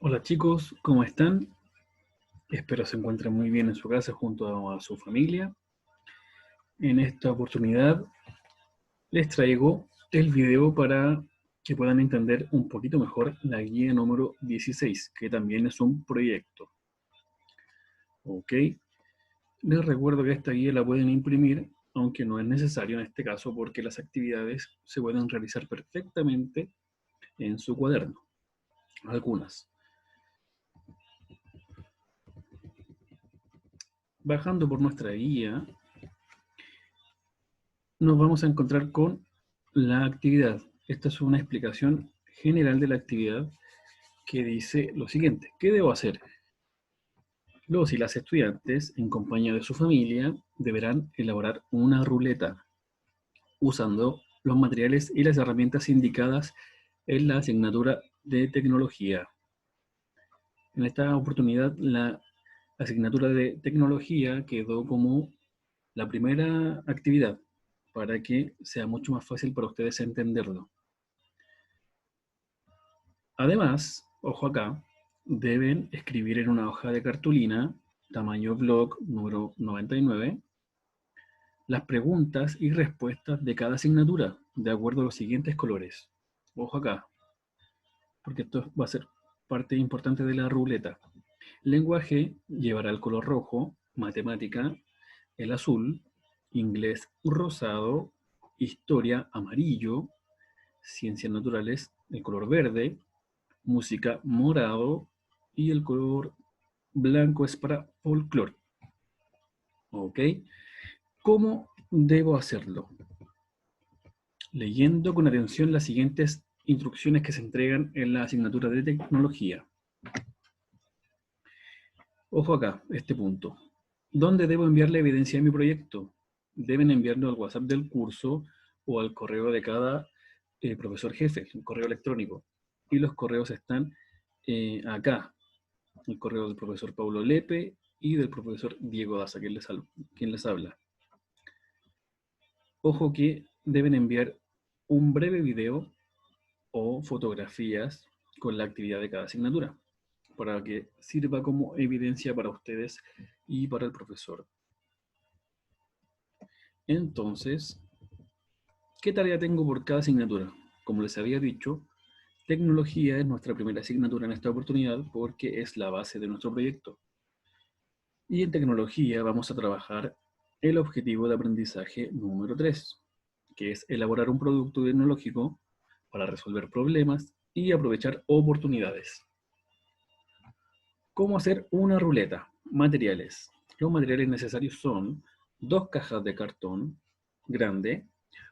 Hola chicos, ¿cómo están? Espero se encuentren muy bien en su casa junto a su familia. En esta oportunidad les traigo el video para que puedan entender un poquito mejor la guía número 16, que también es un proyecto. ¿Ok? Les recuerdo que esta guía la pueden imprimir, aunque no es necesario en este caso porque las actividades se pueden realizar perfectamente en su cuaderno. Algunas. Bajando por nuestra guía, nos vamos a encontrar con la actividad. Esta es una explicación general de la actividad que dice lo siguiente. ¿Qué debo hacer? Los y las estudiantes, en compañía de su familia, deberán elaborar una ruleta usando los materiales y las herramientas indicadas en la asignatura de tecnología. En esta oportunidad, la asignatura de tecnología quedó como la primera actividad para que sea mucho más fácil para ustedes entenderlo. Además, ojo acá, deben escribir en una hoja de cartulina, tamaño bloc número 99, las preguntas y respuestas de cada asignatura, de acuerdo a los siguientes colores. Ojo acá, porque esto va a ser parte importante de la ruleta. Lenguaje llevará el color rojo, matemática el azul, inglés rosado, historia amarillo, ciencias naturales el color verde, música morado y el color blanco es para folclore. ¿Ok? ¿Cómo debo hacerlo? Leyendo con atención las siguientes instrucciones que se entregan en la asignatura de tecnología. Ojo acá, este punto. ¿Dónde debo enviar la evidencia de mi proyecto? Deben enviarlo al WhatsApp del curso o al correo de cada profesor jefe, el correo electrónico. Y los correos están acá. El correo del profesor Paulo Lepe y del profesor Diego Daza, quien les habla. Ojo que deben enviar un breve video o fotografías con la actividad de cada asignatura, para que sirva como evidencia para ustedes y para el profesor. Entonces, ¿qué tarea tengo por cada asignatura? Como les había dicho, tecnología es nuestra primera asignatura en esta oportunidad porque es la base de nuestro proyecto. Y en tecnología vamos a trabajar el objetivo de aprendizaje número 3, que es elaborar un producto tecnológico para resolver problemas y aprovechar oportunidades. ¿Cómo hacer una ruleta? Materiales. Los materiales necesarios son 2 cajas de cartón grande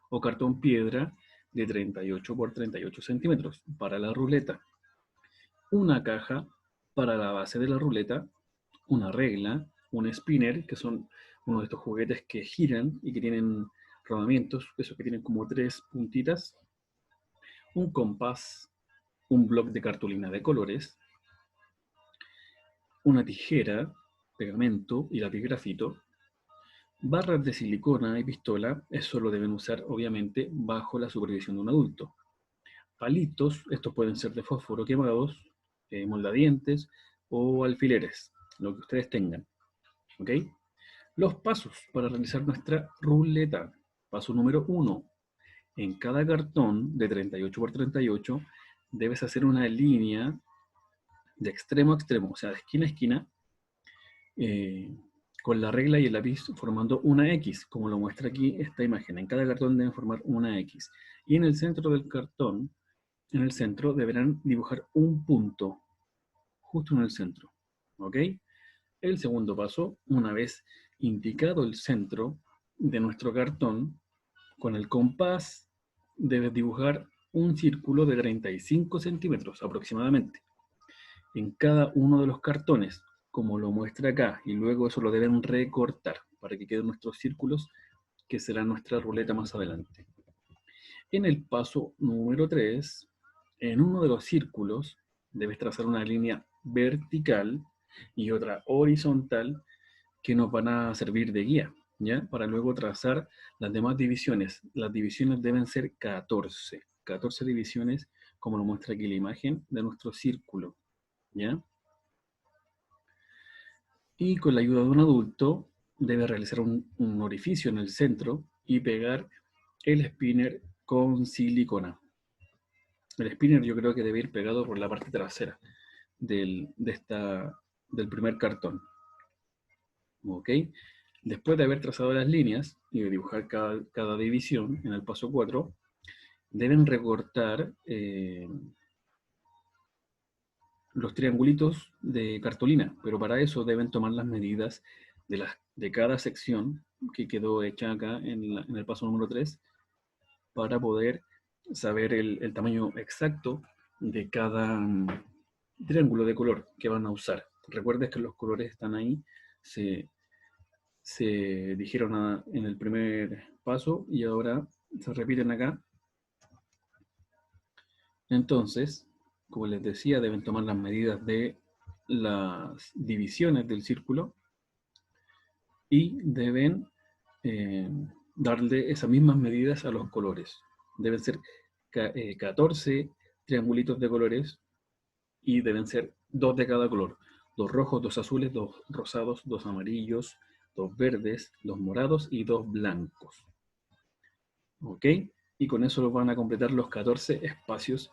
o cartón piedra de 38 por 38 centímetros para la ruleta, una caja para la base de la ruleta, una regla, un spinner, que son uno de estos juguetes que giran y que tienen rodamientos, esos que tienen como 3 puntitas, un compás, un bloc de cartulina de colores, una tijera, pegamento y lápiz grafito, barras de silicona y pistola, eso lo deben usar obviamente bajo la supervisión de un adulto. Palitos, estos pueden ser de fósforo quemados, moldadientes o alfileres, lo que ustedes tengan. ¿Ok? Los pasos para realizar nuestra ruleta. Paso número 1. En cada cartón de 38 por 38 debes hacer una línea de extremo a extremo, o sea, de esquina a esquina, eh, con la regla y el lápiz formando una X, como lo muestra aquí esta imagen. En cada cartón deben formar una X. Y en el centro del cartón, en el centro, deberán dibujar un punto, justo en el centro. ¿Ok? El segundo paso, una vez indicado el centro de nuestro cartón, con el compás debes dibujar un círculo de 35 centímetros aproximadamente en cada uno de los cartones, como lo muestra acá, y luego eso lo deben recortar para que queden nuestros círculos, que será nuestra ruleta más adelante. En el paso número 3, en uno de los círculos, debes trazar una línea vertical y otra horizontal que nos van a servir de guía, ¿ya? Para luego trazar las demás divisiones. Las divisiones deben ser 14 divisiones, como lo muestra aquí la imagen de nuestro círculo. ¿ya? Y con la ayuda de un adulto, debe realizar un orificio en el centro y pegar el spinner con silicona. El spinner yo creo que debe ir pegado por la parte trasera del primer cartón. ¿Ok? Después de haber trazado las líneas y de dibujar cada división en el paso 4, deben recortar los triangulitos de cartulina, pero para eso deben tomar las medidas de cada sección que quedó hecha acá en el paso número 3 para poder saber el tamaño exacto de cada triángulo de color que van a usar. Recuerden que los colores están ahí, se dijeron en el primer paso y ahora se repiten acá. Entonces, como les decía, deben tomar las medidas de las divisiones del círculo y deben darle esas mismas medidas a los colores. Deben ser 14 triangulitos de colores y deben ser 2 de cada color. 2 rojos, 2 azules, 2 rosados, 2 amarillos, 2 verdes, 2 morados y 2 blancos. ¿Ok? Y con eso los van a completar los 14 espacios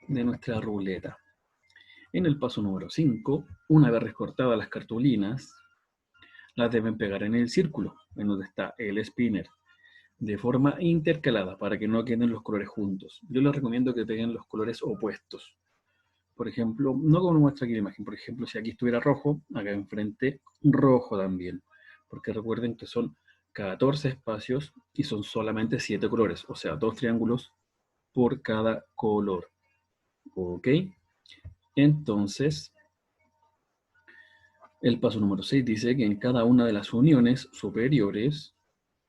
de nuestra ruleta. En el paso número 5, una vez recortadas las cartulinas, las deben pegar en el círculo, en donde está el spinner, de forma intercalada, para que no queden los colores juntos. Yo les recomiendo que peguen los colores opuestos. Por ejemplo, no como muestra aquí la imagen, por ejemplo, si aquí estuviera rojo, acá enfrente rojo también. Porque recuerden que son 14 espacios y son solamente 7 colores, o sea, 2 triángulos por cada color. ¿Ok? Entonces, el paso número 6 dice que en cada una de las uniones superiores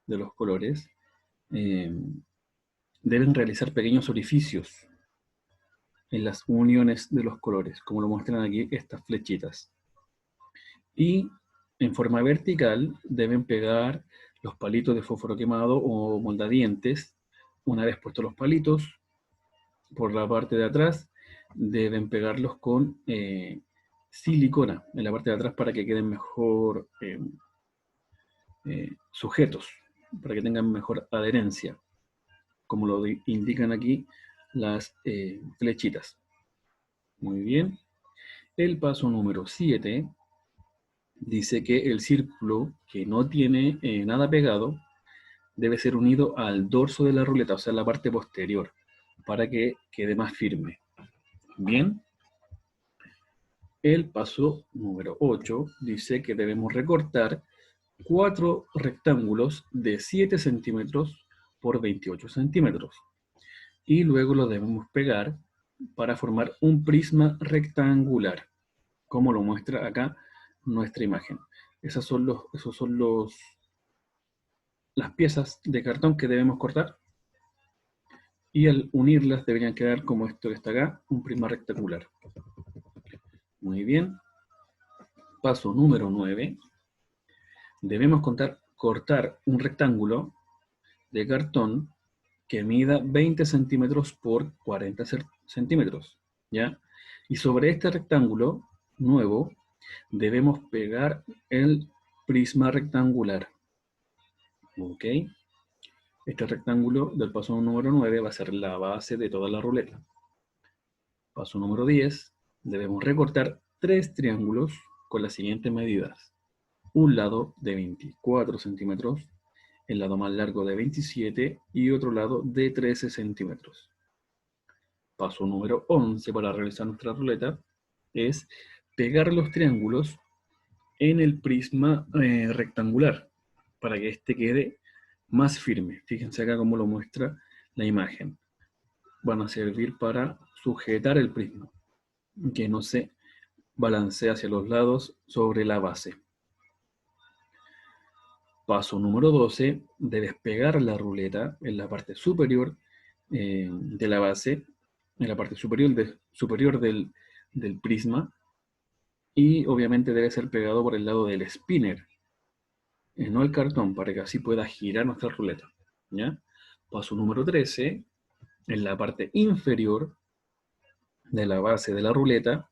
de los colores deben realizar pequeños orificios en las uniones de los colores, como lo muestran aquí estas flechitas. Y en forma vertical deben pegar los palitos de fósforo quemado o moldadientes. Una vez puestos los palitos, por la parte de atrás, deben pegarlos con silicona en la parte de atrás para que queden mejor sujetos, para que tengan mejor adherencia, como lo indican aquí las flechitas. Muy bien. El paso número 7 dice que el círculo que no tiene nada pegado debe ser unido al dorso de la ruleta, o sea, la parte posterior, para que quede más firme. Bien. El paso número 8 dice que debemos recortar 4 rectángulos de 7 centímetros por 28 centímetros. Y luego lo debemos pegar para formar un prisma rectangular, como lo muestra acá nuestra imagen. Esos son las piezas de cartón que debemos cortar. Y al unirlas deberían quedar como esto que está acá, un prisma rectangular. Muy bien. Paso número 9. Debemos cortar un rectángulo de cartón que mida 20 centímetros por 40 centímetros, ¿ya? Y sobre este rectángulo nuevo debemos pegar el prisma rectangular, ¿ok? Este rectángulo del paso número 9 va a ser la base de toda la ruleta. Paso número 10, debemos recortar 3 triángulos con las siguientes medidas. Un lado de 24 centímetros, el lado más largo de 27 y otro lado de 13 centímetros. Paso número 11 para realizar nuestra ruleta es pegar los triángulos en el prisma rectangular para que este quede más firme. Fíjense acá cómo lo muestra la imagen. Van a servir para sujetar el prisma, que no se balancee hacia los lados sobre la base. Paso número 12, debes pegar la ruleta en la parte superior de la base, en la parte superior del prisma, y obviamente debe ser pegado por el lado del spinner, no el cartón, para que así pueda girar nuestra ruleta. ¿Ya? Paso número 13, en la parte inferior de la base de la ruleta,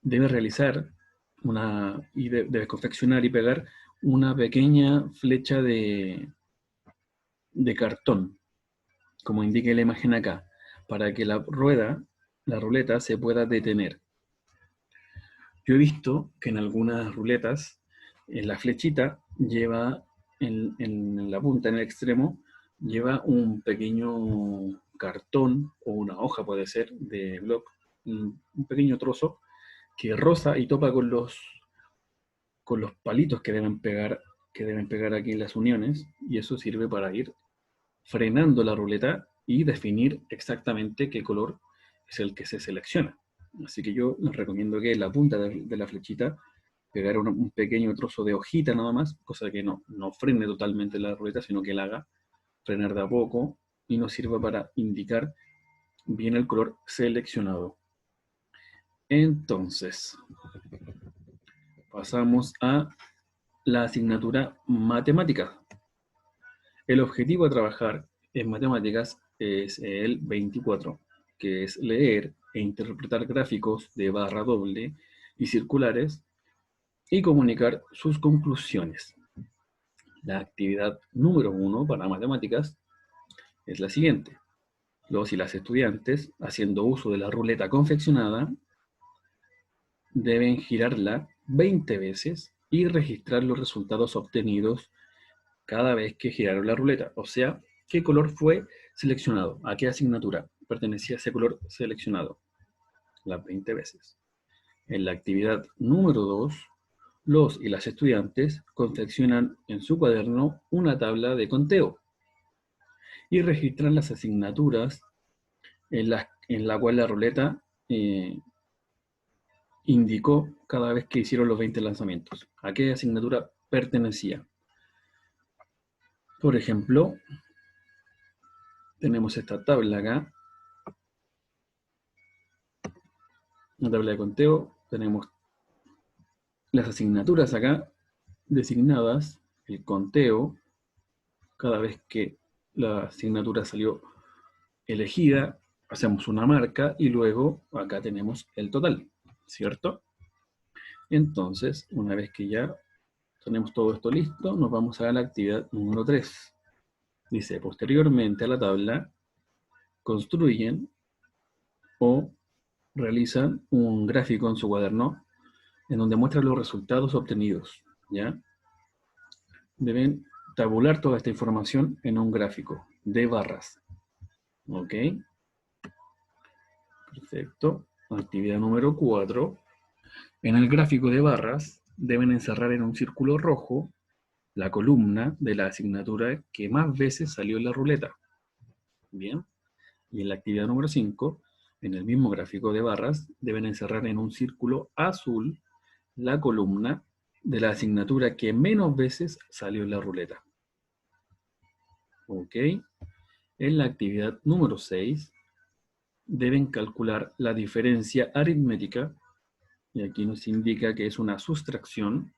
debes realizar debes confeccionar y pegar una pequeña flecha de cartón, como indica la imagen acá, para que la ruleta, se pueda detener. Yo he visto que en algunas ruletas, en la flechita lleva, en la punta, en el extremo, lleva un pequeño cartón o una hoja, puede ser, de bloc, un pequeño trozo que roza y topa con los palitos que deben pegar aquí en las uniones, y eso sirve para ir frenando la ruleta y definir exactamente qué color es el que se selecciona. Así que yo les recomiendo que en la punta de la flechita pegar un pequeño trozo de hojita nada más, cosa que no frene totalmente la ruleta, sino que la haga frenar de a poco y nos sirva para indicar bien el color seleccionado. Entonces, pasamos a la asignatura matemática. El objetivo a trabajar en matemáticas es el 24, que es leer e interpretar gráficos de barra doble y circulares y comunicar sus conclusiones. La actividad número 1 para matemáticas es la siguiente. Los y las estudiantes, haciendo uso de la ruleta confeccionada, deben girarla 20 veces y registrar los resultados obtenidos cada vez que giraron la ruleta. O sea, qué color fue seleccionado, a qué asignatura pertenecía ese color seleccionado, las 20 veces. En la actividad número 2, los y las estudiantes confeccionan en su cuaderno una tabla de conteo y registran las asignaturas en la cual la ruleta indicó cada vez que hicieron los 20 lanzamientos, a qué asignatura pertenecía. Por ejemplo, tenemos esta tabla acá, una tabla de conteo, tenemos las asignaturas acá designadas, el conteo, cada vez que la asignatura salió elegida, hacemos una marca y luego acá tenemos el total, ¿cierto? Entonces, una vez que ya tenemos todo esto listo, nos vamos a la actividad número 3. Dice, posteriormente a la tabla, construyen o realizan un gráfico en su cuaderno en donde muestran los resultados obtenidos, ¿ya? Deben tabular toda esta información en un gráfico de barras, ¿ok? Perfecto. Actividad número 4. En el gráfico de barras deben encerrar en un círculo rojo la columna de la asignatura que más veces salió en la ruleta. Bien. Y en la actividad número 5, en el mismo gráfico de barras, deben encerrar en un círculo azul la columna de la asignatura que menos veces salió en la ruleta. ¿Ok? En la actividad número 6, deben calcular la diferencia aritmética, y aquí nos indica que es una sustracción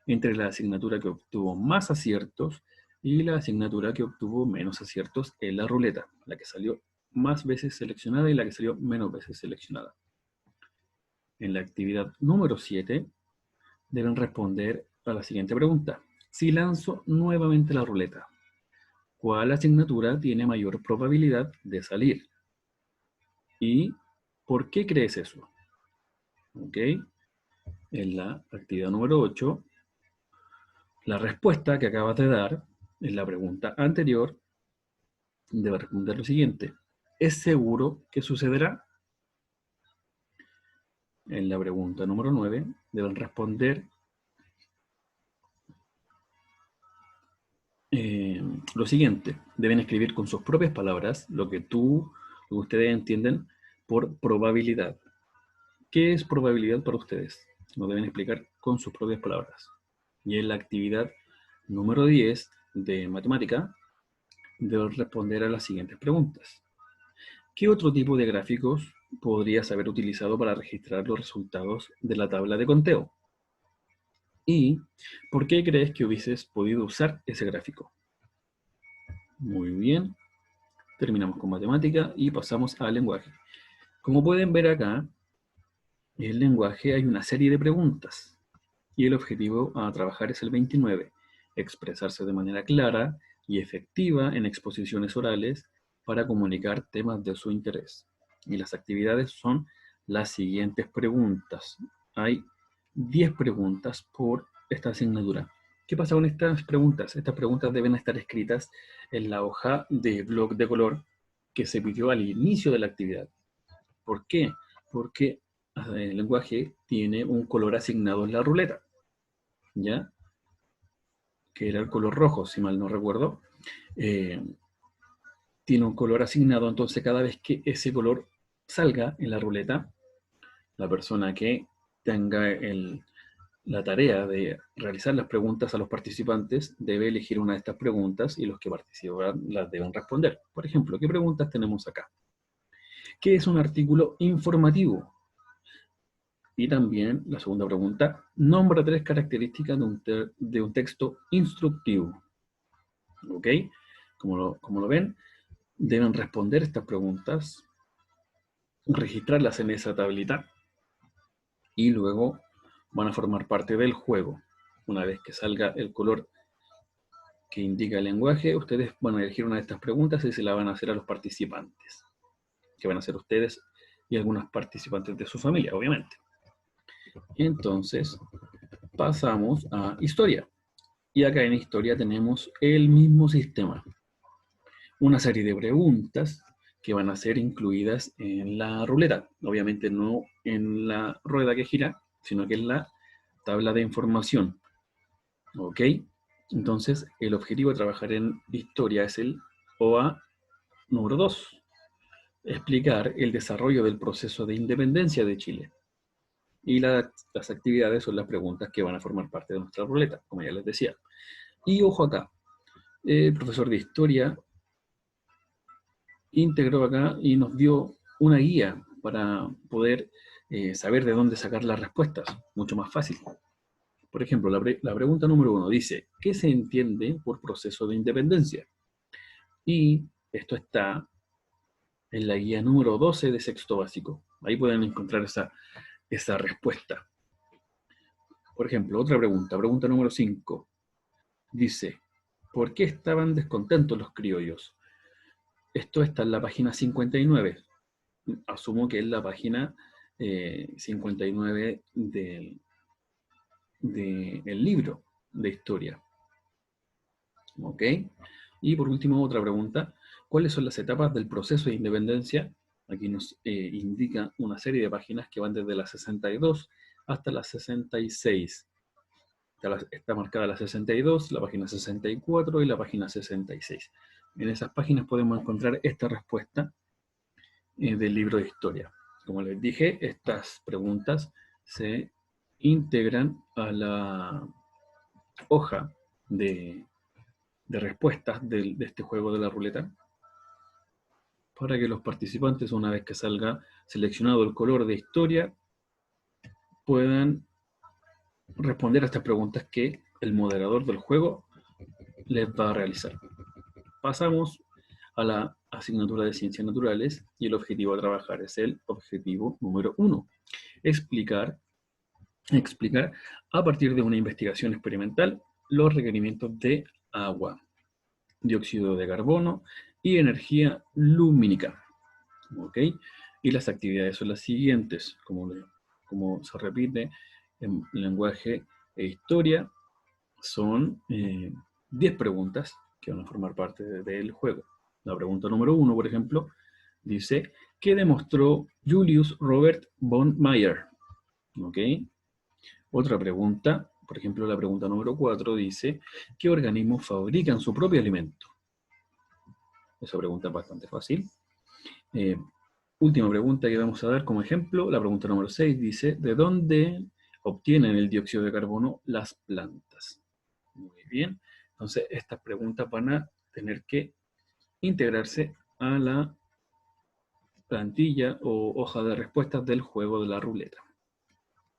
entre la asignatura que obtuvo más aciertos y la asignatura que obtuvo menos aciertos en la ruleta, la que salió más veces seleccionada y la que salió menos veces seleccionada. En la actividad número 7, deben responder a la siguiente pregunta. Si lanzo nuevamente la ruleta, ¿cuál asignatura tiene mayor probabilidad de salir? ¿Y por qué crees eso? ¿Ok? En la actividad número 8, la respuesta que acabas de dar en la pregunta anterior debe responder lo siguiente. ¿Es seguro que sucederá? En la pregunta número 9 deben responder lo siguiente. Deben escribir con sus propias palabras lo que ustedes entienden por probabilidad. ¿Qué es probabilidad para ustedes? Lo deben explicar con sus propias palabras. Y en la actividad número 10 de matemática, deben responder a las siguientes preguntas. ¿Qué otro tipo de gráficos podrías haber utilizado para registrar los resultados de la tabla de conteo? ¿Y por qué crees que hubieses podido usar ese gráfico? Muy bien. Terminamos con matemática y pasamos al lenguaje. Como pueden ver acá, En el lenguaje hay una serie de preguntas y el objetivo a trabajar es el 29, expresarse de manera clara y efectiva en exposiciones orales para comunicar temas de su interés. Y las actividades son las siguientes preguntas. Hay 10 preguntas por esta asignatura. ¿Qué pasa con estas preguntas? Estas preguntas deben estar escritas en la hoja de bloc de color que se pidió al inicio de la actividad. ¿Por qué? Porque el lenguaje tiene un color asignado en la ruleta, ¿ya? Que era el color rojo, si mal no recuerdo. Tiene un color asignado, entonces cada vez que ese color salga en la ruleta, la persona que tenga la tarea de realizar las preguntas a los participantes debe elegir una de estas preguntas y los que participan las deben responder. Por ejemplo, ¿qué preguntas tenemos acá? ¿Qué es un artículo informativo? Y también la segunda pregunta, nombra 3 características de un texto instructivo. ¿Ok? Como lo ven, deben responder estas preguntas, registrarlas en esa tablita y luego van a formar parte del juego. Una vez que salga el color que indica el lenguaje, ustedes van a elegir una de estas preguntas y se la van a hacer a los participantes, que van a ser ustedes y algunos participantes de su familia, obviamente. Entonces, pasamos a historia. Y acá en historia tenemos el mismo sistema. Una serie de preguntas que van a ser incluidas en la ruleta. Obviamente no en la rueda que gira, sino que en la tabla de información. ¿Ok? Entonces, el objetivo de trabajar en historia es el OA número 2. Explicar el desarrollo del proceso de independencia de Chile. Y las actividades son las preguntas que van a formar parte de nuestra ruleta, como ya les decía. Y ojo acá, el profesor de historia integró acá y nos dio una guía para poder saber de dónde sacar las respuestas, mucho más fácil. Por ejemplo, la pregunta número 1 dice, ¿qué se entiende por proceso de independencia? Y esto está en la guía número 12 de sexto básico. Ahí pueden encontrar esa respuesta. Por ejemplo, otra pregunta número 5. Dice, ¿por qué estaban descontentos los criollos? Esto está en la página 59. Asumo que es la página 59 del libro de historia. ¿Ok? Y por último, otra pregunta. ¿Cuáles son las etapas del proceso de independencia? Aquí nos indica una serie de páginas que van desde la 62 hasta la 66. Está marcada la 62, la página 64 y la página 66. En esas páginas podemos encontrar esta respuesta del libro de historia. Como les dije, estas preguntas se integran a la hoja de respuestas de este juego de la ruleta para que los participantes, una vez que salga seleccionado el color de historia, puedan responder a estas preguntas que el moderador del juego les va a realizar. Pasamos a la asignatura de Ciencias Naturales y el objetivo a trabajar es el objetivo número 1. Explicar a partir de una investigación experimental los requerimientos de agua, dióxido de carbono y energía lumínica. ¿Ok? Y las actividades son las siguientes, como se repite en lenguaje e historia, son 10 preguntas que van a formar parte del juego. La pregunta número 1, por ejemplo, dice, ¿qué demostró Julius Robert von Mayer? ¿Ok? Otra pregunta, por ejemplo, la pregunta número 4 dice, ¿qué organismos fabrican su propio alimento? Esa pregunta es bastante fácil. Última pregunta que vamos a dar como ejemplo, la pregunta número 6 dice, ¿de dónde obtienen el dióxido de carbono las plantas? Muy bien, entonces estas preguntas van a tener que integrarse a la plantilla o hoja de respuestas del juego de la ruleta.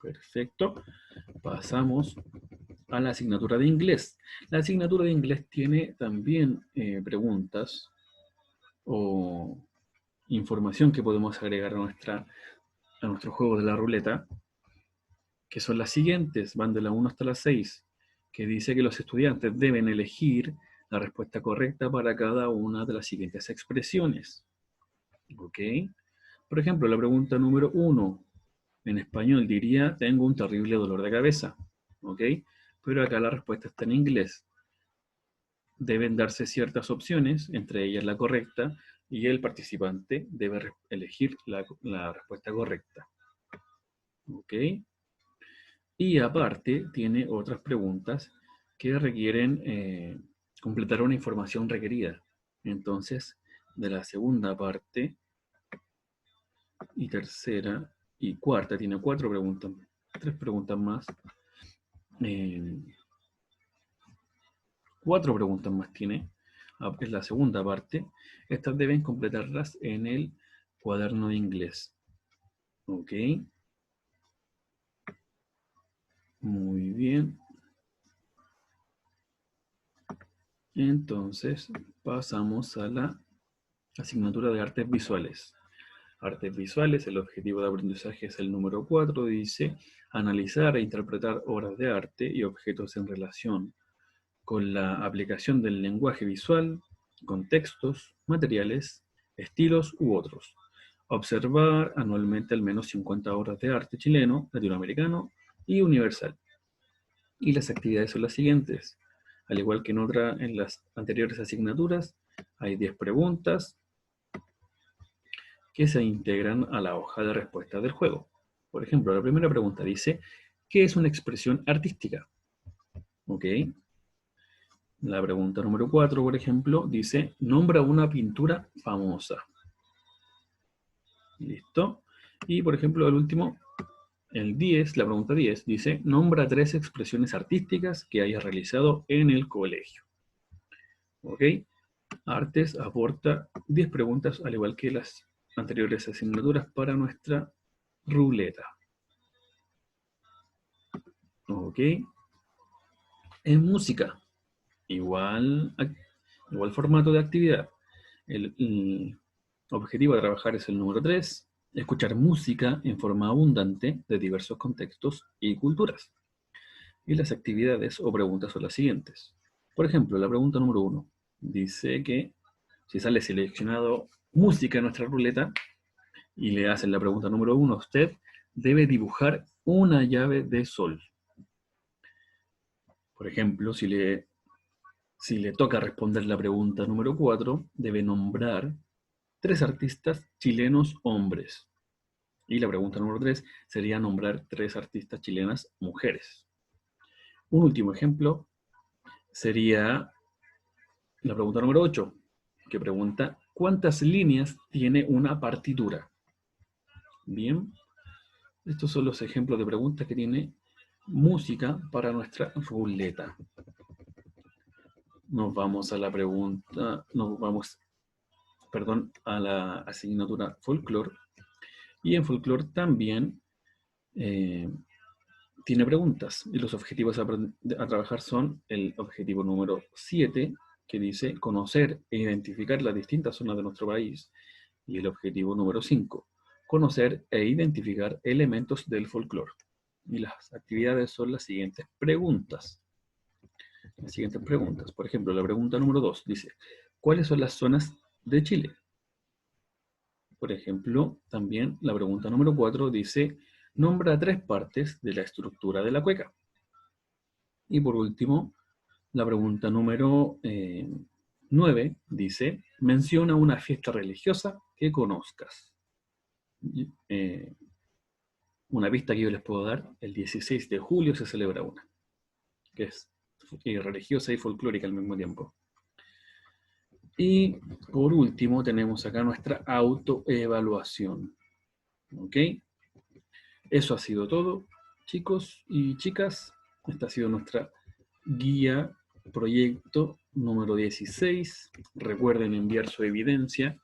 Perfecto, pasamos a la asignatura de inglés. La asignatura de inglés tiene también preguntas o información que podemos agregar a nuestra a nuestro juego de la ruleta, que son las siguientes, van de la 1 hasta la 6, que dice que los estudiantes deben elegir la respuesta correcta para cada una de las siguientes expresiones. ¿Ok? Por ejemplo, la pregunta número 1, en español diría, tengo un terrible dolor de cabeza. ¿Ok? Pero acá la respuesta está en inglés. Deben darse ciertas opciones, entre ellas la correcta, y el participante debe elegir la respuesta correcta. ¿Ok? Y aparte tiene otras preguntas que requieren completar una información requerida. Entonces, de la segunda parte y tercera y cuarta, tiene 4 preguntas, 3 preguntas más. 4 preguntas más tiene, es la segunda parte. Estas deben completarlas en el cuaderno de inglés. ¿Ok? Muy bien. Entonces, pasamos a la asignatura de artes visuales. Artes visuales, el objetivo de aprendizaje es el número 4, dice analizar e interpretar obras de arte y objetos en relación con la aplicación del lenguaje visual, contextos, materiales, estilos u otros. Observar anualmente al menos 50 obras de arte chileno, latinoamericano y universal. Y las actividades son las siguientes. Al igual que en las anteriores asignaturas, hay 10 preguntas que se integran a la hoja de respuestas del juego. Por ejemplo, la primera pregunta dice, ¿qué es una expresión artística? ¿Ok? La pregunta número 4, por ejemplo, dice, nombra una pintura famosa. ¿Listo? Y, por ejemplo, el último, el 10, la pregunta 10, dice, nombra 3 expresiones artísticas que hayas realizado en el colegio. ¿Ok? Artes aporta 10 preguntas, al igual que las anteriores asignaturas, para nuestra ruleta. ¿Ok? En música, igual formato de actividad. El objetivo de trabajar es el número 3, escuchar música en forma abundante de diversos contextos y culturas. Y las actividades o preguntas son las siguientes. Por ejemplo, la pregunta número 1 dice que si sale seleccionado música en nuestra ruleta y le hacen la pregunta número 1 a usted, debe dibujar una llave de sol. Por ejemplo, si le toca responder la pregunta número 4, debe nombrar 3 artistas chilenos hombres. Y la pregunta número 3 sería nombrar 3 artistas chilenas mujeres. Un último ejemplo sería la pregunta número 8, que pregunta ¿cuántas líneas tiene una partitura? Bien, estos son los ejemplos de preguntas que tiene música para nuestra ruleta. Nos vamos a la pregunta, a la asignatura folclore. Y en folclore también tiene preguntas. Y los objetivos a trabajar son el objetivo número 7, que dice conocer e identificar las distintas zonas de nuestro país. Y el objetivo número 5, conocer e identificar elementos del folclore. Y las actividades son las siguientes preguntas. Por ejemplo, la pregunta número 2 dice, ¿cuáles son las zonas de Chile? Por ejemplo, también la pregunta número 4 dice, nombra 3 partes de la estructura de la cueca. Y por último, la pregunta número 9 dice, menciona una fiesta religiosa que conozcas. Una pista que yo les puedo dar, el 16 de julio se celebra una, que es religiosa y folclórica al mismo tiempo. Y por último tenemos acá nuestra autoevaluación. ¿Ok? Eso ha sido todo, chicos y chicas. Esta ha sido nuestra guía proyecto número 16. Recuerden enviar su evidencia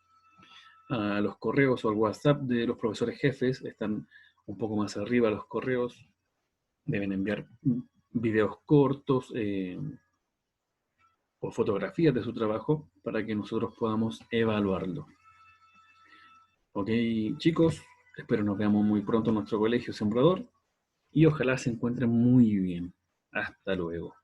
a los correos o al WhatsApp de los profesores jefes. Están un poco más arriba los correos. Deben enviar videos cortos o fotografías de su trabajo para que nosotros podamos evaluarlo. Ok, chicos, Espero nos veamos muy pronto en nuestro colegio Sembrador y ojalá se encuentren muy bien. Hasta luego.